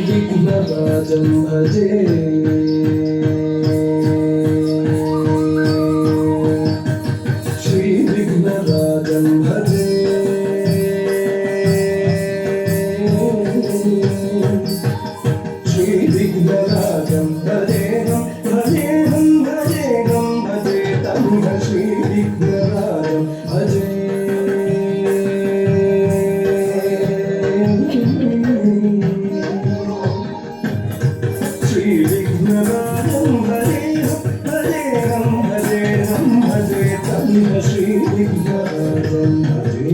विघ्नराजं भजे श्रीविघ्नराजं भजे श्रीविघ्नराजं भजेहं भजेहं भजेहं भजे तं श्रीविघ्नराजं भजे श्रीविघ्नराजं भजेहं भजेहं भजेहं भजे तं श्रीविघ्नराजं भजे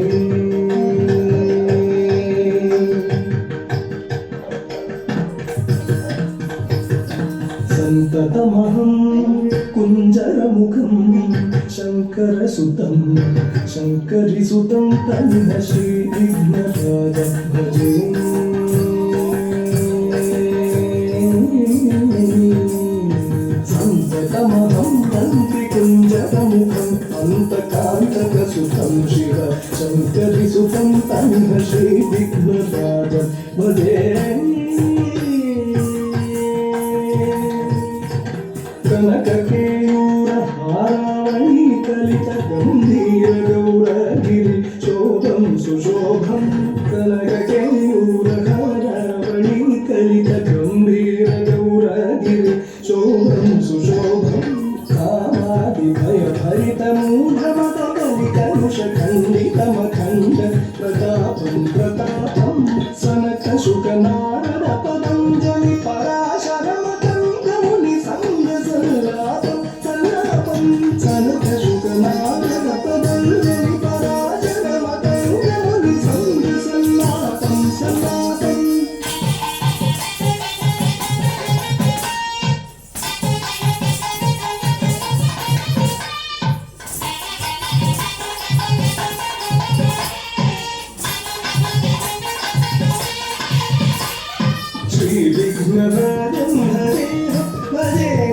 सन्ततमहं कुञ्जरमुखं शङ्करसुतं शङ्करिसुतं तन्न श्रीविघ्नराजं भजे सन्ततमहं तन्त्रिकुञ्जरमुखम् अन्तकान्तकसुतं शिव शङ्करिसुतं तन्न श्रीविघ्नराजं भजे कनककेयूरहारावळी कलितगम्भीरगौरगिरि शोभं सुशोभं कनककेयूरहारावळी कलितगम्भीरगौरगिरि शोभं सुशोभं कामादिभयभरितमूढमदकलिकलुषखण्डितमखण्ड प्रतापं प्रतापं सनकशुकनारदपतञ्जलि पराशरमतङ्गमुनि सङ्गसल्लापं सल्लापं सनकशुकनारदपतञ्जलि पराशरमतङ्गमुनि सङ्गसल्लापं सल्लापम् श्रीविघ्नराजं भजेहं भजेहं